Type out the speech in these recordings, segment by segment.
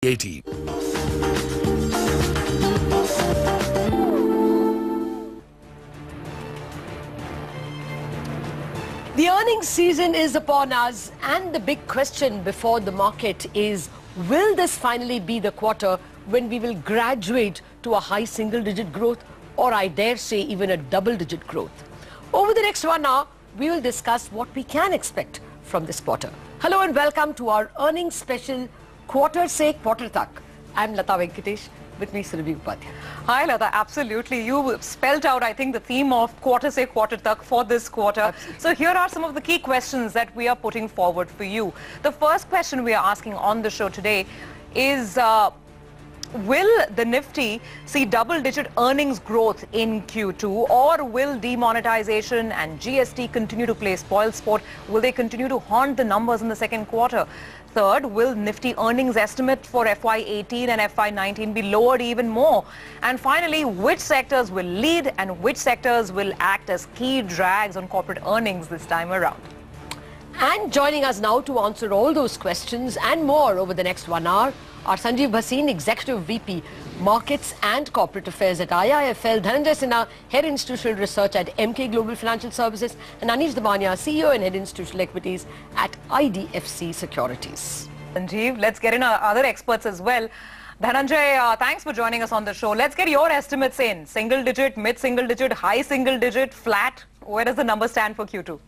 18. The earnings season is upon us, and the big question before the market is, will this finally be the quarter when we will graduate to a high single-digit growth, or I dare say even a double-digit growth? Over the next 1 hour, we will discuss what we can expect from this quarter. Hello and welcome to our earnings special Quarter Se Quarter Tak. I'm Lata Venkatesh. With me, Surabhi Upadhyay. Hi, Lata. Absolutely. You spelled out, I think, the theme of Quarter Se Quarter Tak for this quarter. Absolutely. So here are some of the key questions that we are putting forward for you. The first question we are asking on the show today is, will the Nifty see double-digit earnings growth in Q2, or will demonetization and GST continue to play spoilsport? Will they continue to haunt the numbers in the second quarter? Third, will Nifty earnings estimate for FY18 and FY19 be lowered even more? And finally, which sectors will lead and which sectors will act as key drags on corporate earnings this time around? And joining us now to answer all those questions and more over the next 1 hour are Sanjeev Bhasin, Executive VP, Markets and Corporate Affairs at IIFL, Dhananjay Sinha, Head Institutional Research at Emkay Global Financial Services, and Anish Damania, CEO and Head Institutional Equities at IDFC Securities. Sanjeev, let's get in our other experts as well. Dhananjay, thanks for joining us on the show. Let's get your estimates in. Single digit, mid-single digit, high single digit, flat. Where does the number stand for Q2?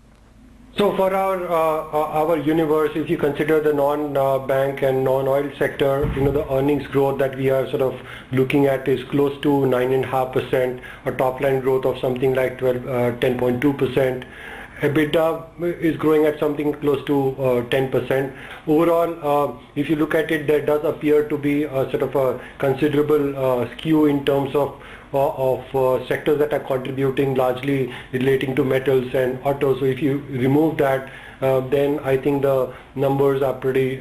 So for our universe, if you consider the non-bank and non-oil sector, the earnings growth that we are sort of looking at is close to 9.5%, a top line growth of something like 10.2%. EBITDA is growing at something close to 10%. Overall, if you look at it, there does appear to be a sort of a considerable skew in terms of sectors that are contributing, largely relating to metals and autos. So if you remove that, then I think the numbers are pretty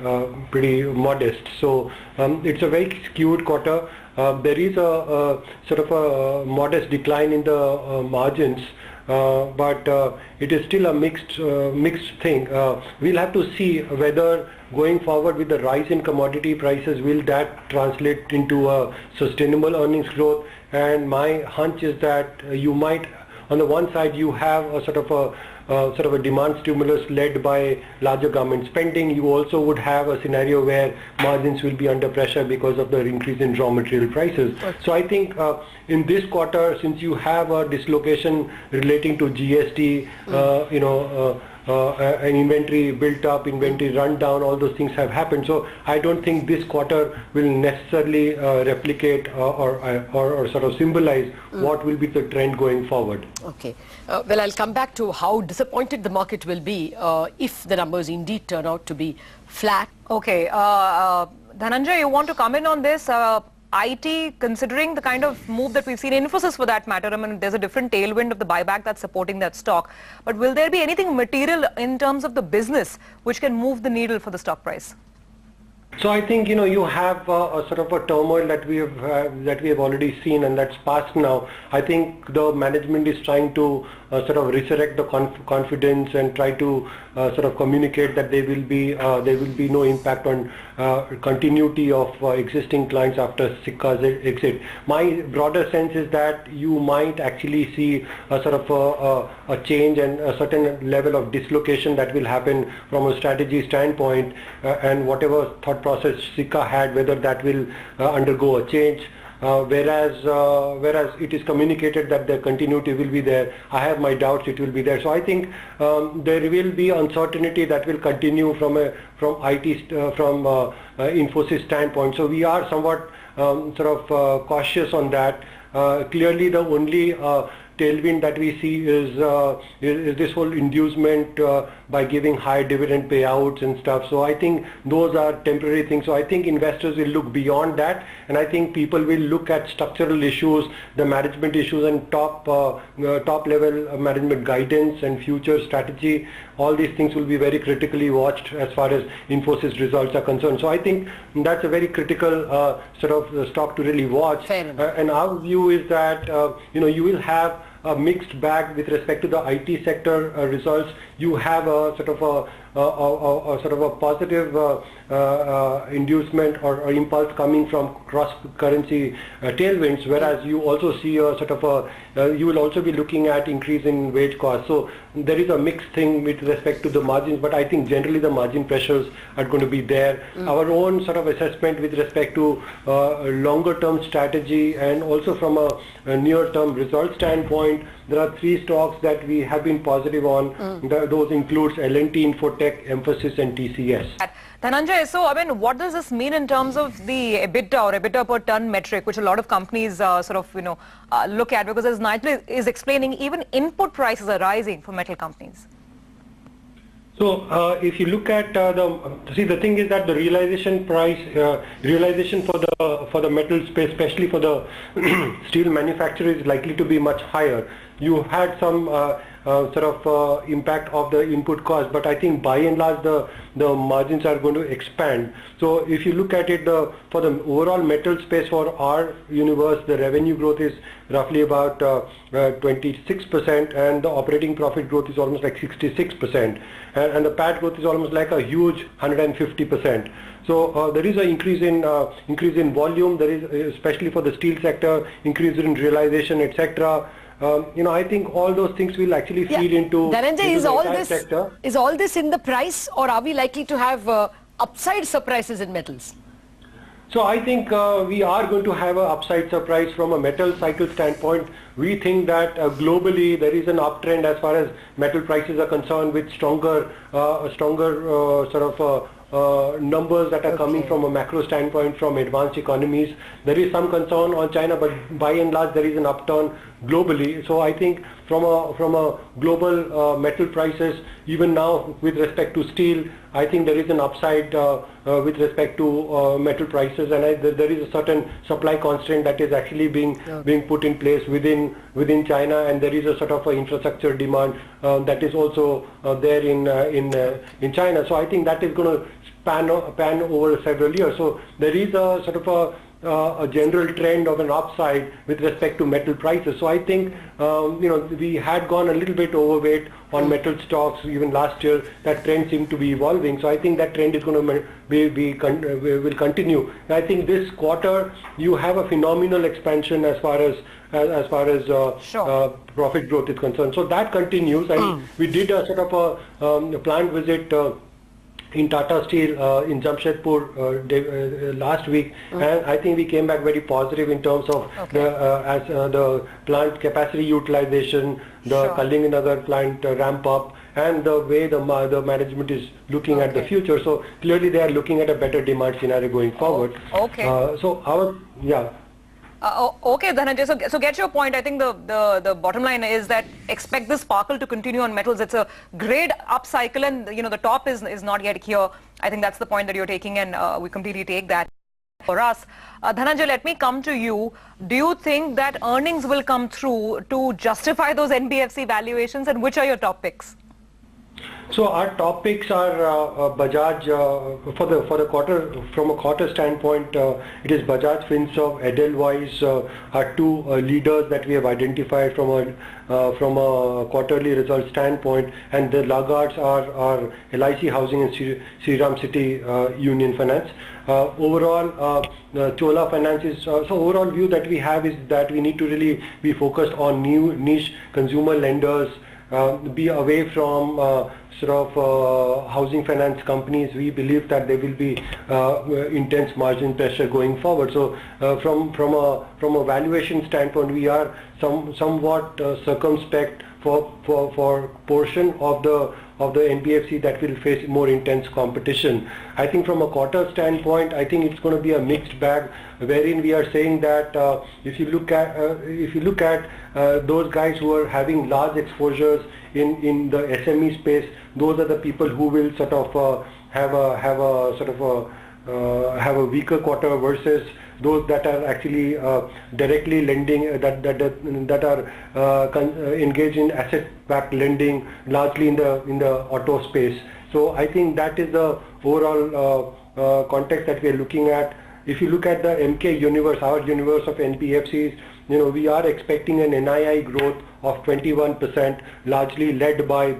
modest. So it's a very skewed quarter. There is a sort of a modest decline in the margins, but it is still a mixed thing. We'll have to see whether going forward with the rise in commodity prices, will that translate into a sustainable earnings growth? And my hunch is that you might, on the one side, you have a sort of a demand stimulus led by larger government spending. You also would have a scenario where margins will be under pressure because of the increase in raw material prices. So I think in this quarter, since you have a dislocation relating to GST, an inventory built up, inventory run down, all those things have happened. So I don't think this quarter will necessarily replicate or sort of symbolize what will be the trend going forward. Okay. Well, I'll come back to how disappointed the market will be if the numbers indeed turn out to be flat. Okay. Dhananjay, you want to comment on this? IT, considering the kind of move that we've seen, Infosys for that matter, I mean, there's a different tailwind of the buyback that's supporting that stock. But will there be anything material in terms of the business which can move the needle for the stock price? So I think you have a sort of a turmoil that we have already seen, and that's past now. I think the management is trying to sort of resurrect the confidence and try to sort of communicate that there will be no impact on continuity of existing clients after Sikka's exit. My broader sense is that you might actually see a sort of a change and a certain level of dislocation that will happen from a strategy standpoint, and whatever thought process Sikka had, whether that will undergo a change. Whereas it is communicated that the continuity will be there, I have my doubts it will be there. So I think there will be uncertainty that will continue from Infosys standpoint. So we are somewhat cautious on that. Clearly, the only tailwind that we see is this whole inducement by giving high dividend payouts and stuff. So I think those are temporary things. So I think investors will look beyond that, and I think people will look at structural issues, the management issues, and top level management guidance and future strategy. All these things will be very critically watched as far as Infosys results are concerned. So I think that's a very critical sort of stock to really watch. And our view is that you will have a mixed bag with respect to the IT sector results. You have a sort of sort of a positive inducement or impulse coming from cross-currency tailwinds, whereas you also see a sort of you will also be looking at increase in wage costs. So there is a mixed thing with respect to the margins, but I think generally the margin pressures are going to be there. Our own sort of assessment with respect to longer term strategy and also from a near term result standpoint, there are 3 stocks that we have been positive on. Those includes L&T, Infotech, Emphasis and TCS. Dhananjay, so I mean, what does this mean in terms of the EBITDA or EBITDA per ton metric, which a lot of companies sort of, look at, because as Nigel is explaining, even input prices are rising for metal companies. So if you look at the thing is that the realization for the metal space, especially for the steel manufacturer, is likely to be much higher. You had some impact of the input cost, but I think by and large the margins are going to expand. So if you look at it, for the overall metal space for our universe, the revenue growth is roughly about 26%, and the operating profit growth is almost like 66%, and the PAT growth is almost like a huge 150%. So there is an increase in volume. There is, especially for the steel sector, increase in realization, etc. I think all those things will actually feed into Dhananjay, sector. Is all this in the price, or are we likely to have upside surprises in metals? So I think we are going to have an upside surprise from a metal cycle standpoint. We think that globally there is an uptrend as far as metal prices are concerned, with stronger numbers that are coming from a macro standpoint from advanced economies. There is some concern on China, but by and large there is an upturn globally. So I think from a global metal prices, even now with respect to steel, I think there is an upside with respect to metal prices, and there is a certain supply constraint that is actually being put in place within China, and there is a sort of infrastructure demand that is also there in China. So I think that is going to pan over several years. So there is a sort of a general trend of an upside with respect to metal prices. So I think we had gone a little bit overweight on metal stocks even last year. That trend seemed to be evolving. So I think that trend is going to will continue. And I think this quarter you have a phenomenal expansion as far as profit growth is concerned. So that continues, and we did a sort of a plant visit in Tata Steel in Jamshedpur last week, and I think we came back very positive in terms of the plant capacity utilization, the Kalinganagar plant ramp up, and the way the management is looking at the future. So clearly they are looking at a better demand scenario going forward. Okay, Dhananjay, so get your point. I think the bottom line is that expect this sparkle to continue on metals. It's a great upcycle, and the top is not yet here. I think that's the point that you're taking, and we completely take that. For us, Dhananjay, let me come to you. Do you think that earnings will come through to justify those NBFC valuations, and which are your top picks? So our top picks are Bajaj for the quarter. From a quarter standpoint, it is Bajaj, Finserv, Edelweiss are two leaders that we have identified from a quarterly result standpoint, and the laggards are LIC Housing and Shriram City Union Finance. Overall, Chola Finance is so overall view that we have is that we need to really be focused on new niche consumer lenders, be away from housing finance companies. We believe that there will be intense margin pressure going forward. So from a valuation standpoint, we are somewhat circumspect for portion of the NBFC that will face more intense competition. I think from a quarter standpoint, I think it's going to be a mixed bag, wherein we are saying that if you look at those guys who are having large exposures in the SME space, those are the people who will sort of have a weaker quarter versus those that are actually directly lending, that are engaged in asset-backed lending, largely in the auto space. So I think that is the overall context that we are looking at. if you look at the Emkay universe, our universe of NBFCs, we are expecting an NII growth of 21%, largely led by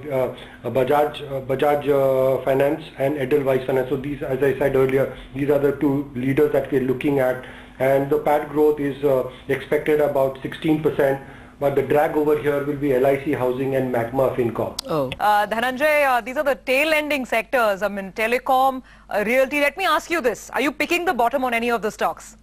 Bajaj Finance and Edelweiss Finance. So these, as I said earlier, these are the two leaders that we're looking at. And the PAT growth is expected about 16%. But the drag over here will be LIC Housing and Magma Fincom. Oh. Dhananjay, these are the tail-ending sectors. I mean, telecom, realty. Let me ask you this. Are you picking the bottom on any of the stocks?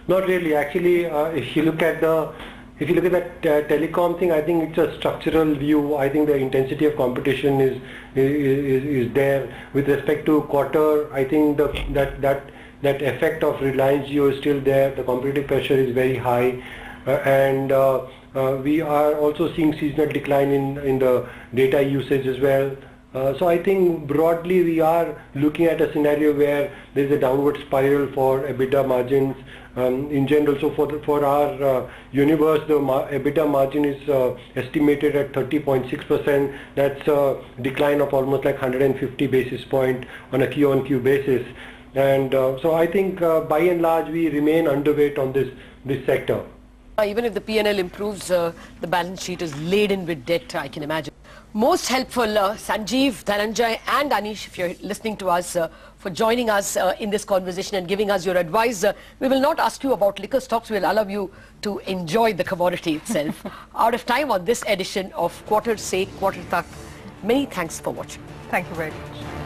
Not really. Actually, if you look at that telecom thing, I think it's a structural view. I think the intensity of competition is there. With respect to quarter, I think that effect of Reliance Jio is still there. The competitive pressure is very high. And we are also seeing seasonal decline in the data usage as well. So I think broadly we are looking at a scenario where there is a downward spiral for EBITDA margins in general. So for our universe, the EBITDA margin is estimated at 30.6%. That's a decline of almost like 150 basis point on a Q-on-Q basis. And so I think by and large we remain underweight on this sector. Even if the P&L improves, the balance sheet is laden with debt, I can imagine. Most helpful, Sanjeev, Dhananjay and Anish, if you're listening to us, for joining us in this conversation and giving us your advice. We will not ask you about liquor stocks. We'll allow you to enjoy the commodity itself. Out of time on this edition of Quarter Se Quarter Tak. Many thanks for watching. Thank you very much.